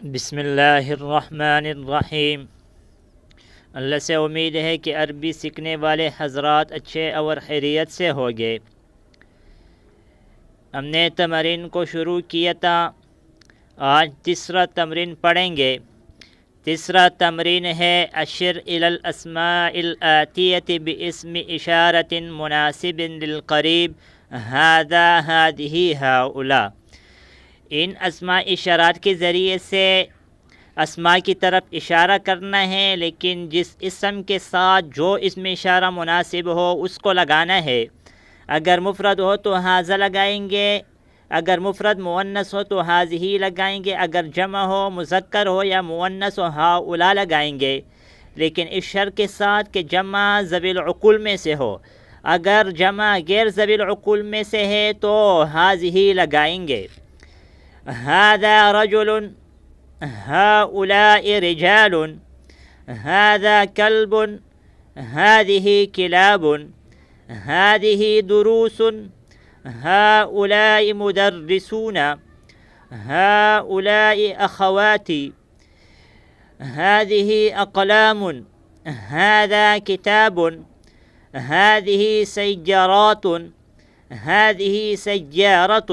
بسم اللہ الرحمن الرحیم۔ اللہ سے امید ہے کہ عربی سیکھنے والے حضرات اچھے اور خیریت سے ہوں گے۔ ہم نے تمرین کو شروع کیا تھا، آج تیسرا تمرین پڑھیں گے۔ تیسرا تمرین ہے اشر الی الاسماء الآتیۃ باسم اشارۃ مناسب للقریب ھذا ھذہ ھؤلاء۔ ان اسماء اشارات کے ذریعے سے اسماء کی طرف اشارہ کرنا ہے، لیکن جس اسم کے ساتھ جو اسم اشارہ مناسب ہو اس کو لگانا ہے۔ اگر مفرد ہو تو ھذا لگائیں گے، اگر مفرد مؤنث ہو تو ھذہ لگائیں گے، اگر جمع ہو مذکر ہو یا مؤنث ہو ھؤلاء لگائیں گے، لیکن اس شرط کے ساتھ کہ جمع ذوی العقول میں سے ہو۔ اگر جمع غیر ذوی العقول میں سے ہے تو ھذہ لگائیں گے۔ ھذا رجل، ھؤلاء رجال، ھذا کلب، ھذہ کلاب، ھذہ دروس، ھؤلاء مدرسون، ھؤلاء اخواتی، ھذہ اقلام، ھذا کتاب، ھذہ سیارات، ھذہ سیارۃ،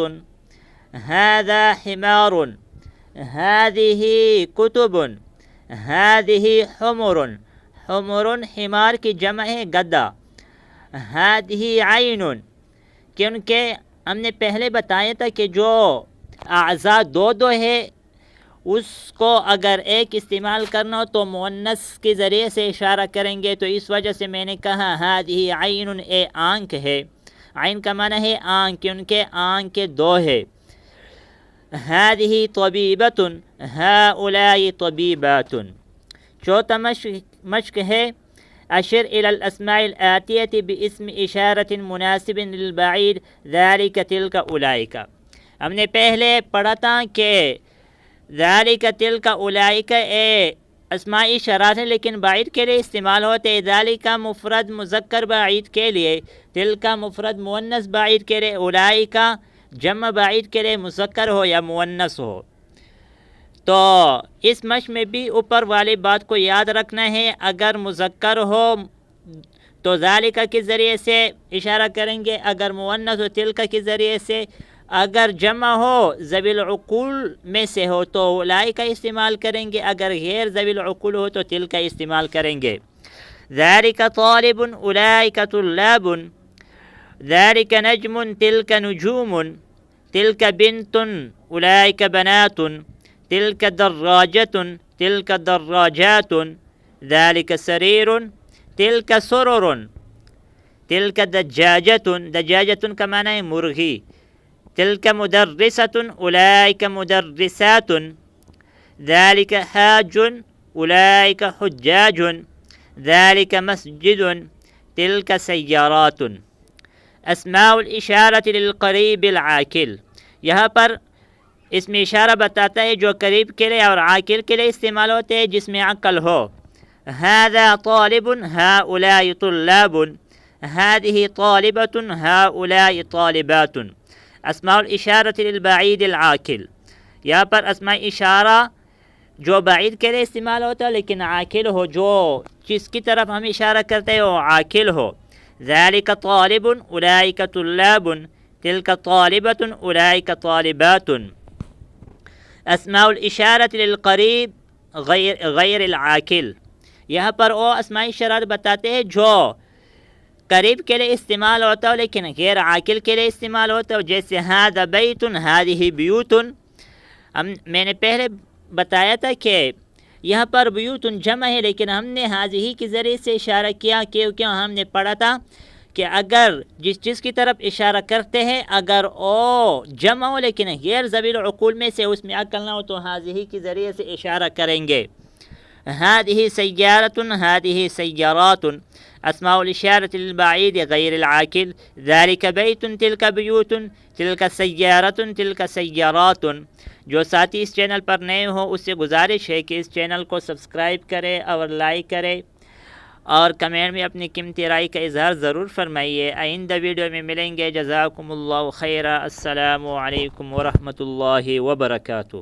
ھذا حمار، ھذہ کتب، ھذہ حمر۔ حمر حمار کی جمع ہے گدھا۔ ھذہ عین، کیونکہ ہم نے پہلے بتایا تھا کہ جو اعضاء دو ہے اس کو اگر ایک استعمال کرنا ہو تو مؤنث کے ذریعے سے اشارہ کریں گے، تو اس وجہ سے میں نے کہا ھذہ عین، اے آنکھ ہے۔ عین کا معنی ہے آنکھ، کیونکہ آنکھ کے دو ہے۔ ھذہ طبیبۃ، ھؤلاء طبیبات۔ چوتھا مشق ہے اشر الی الاسماء الآتیۃ باسم اشارۃ مناسب للبعید ذلک تلک اولئک۔ ہم نے پہلے پڑھا تھا کہ ذلک تلک اولئک اسماء اشارات ہیں لیکن بعید کے لیے استعمال ہوتے ہیں۔ ذلک مفرد مذکر بعید کے لیے، تلک مفرد مؤنث بعید کے لیے، اولئک جمع بعید کے لیے مذکر ہو یا مؤنث ہو۔ تو اس مشق میں بھی اوپر والی بات کو یاد رکھنا ہے، اگر مذکر ہو تو ذالک کے ذریعے سے اشارہ کریں گے، اگر مؤنث ہو تلک کے ذریعے سے، اگر جمع ہو ذوی العقول میں سے ہو تو اولئک استعمال کریں گے، اگر غیر ذوی العقول ہو تو تلک استعمال کریں گے۔ ذالک طالب، اولئک طلاب، ذالک نجم، تلک نجوم، تلک بنت، اولئک بنات، تلک دراجۃ، تلک دراجات، ذالک سریر، تلک سرر، تلک دجاجۃ، دجاجۃ کا معنی ہے مرغی، تلک مدرسۃ، اولئک مدرسات، ذالک حاج، اولئک حجاج، ذالک مسجد، تلک سیارات۔ اسماء الاشارۃ للقریب العاقل، یہاں پر اسم اشارہ بتاتا ہے جو قریب کے لیے اور عاقل کے لیے استعمال ہوتے ہیں، جس میں عقل ہو۔ ھذا طالب، ھؤلاء طلاب، ھذہ طالبۃ، ھؤلاء طالبات۔ اسماء الاشارۃ للبعید العاقل، یہاں پر اسماء اشارہ جو بعید کے لیے استعمال ہوتا ہے لیکن عاقل ہو، جو جس کی طرف ہم اشارہ کرتے ہیں وہ عاقل ہو۔ ذالک طالب، اولئک طلاب، تلک طالبۃ، اولئک طالبات۔ اسماء الاشارۃ للقریب غیر العاقل، یہاں پر وہ اسماء اشارات بتاتے ہیں جو قریب کے لیے استعمال ہوتا ہے لیکن غیر عاقل کے لیے استعمال ہوتا ہے، جیسے ھذا بیت، ھذہ بیوت۔ میں نے پہلے بتایا تھا کہ یہاں پر بیوت جمع ہے لیکن ہم نے ھذہ کے ذریعے سے اشارہ کیا، کیونکہ ہم نے پڑھا تھا کہ اگر جس کی طرف اشارہ کرتے ہیں اگر او جمع ہو لیکن غیر ذوی العقول میں سے اس میں عقل نہ ہو تو ھذہ کے ذریعے سے اشارہ کریں گے۔ ھذہ سیارۃ، ھذہ سیارات۔ اسماء الاشارۃ للبعید غیر العاقل، ذالک بیت، تلک بیوت، تلک سیارۃ، تلک سیارات۔ جو ساتھی اس چینل پر نئے ہوں اس سے گزارش ہے کہ اس چینل کو سبسکرائب کرے اور لائک کرے اور کمنٹ میں اپنی قیمتی رائے کا اظہار ضرور فرمائیے۔ آئندہ ویڈیو میں ملیں گے۔ جزاکم اللہ خیرا۔ السلام علیکم ورحمۃ اللہ وبرکاتہ۔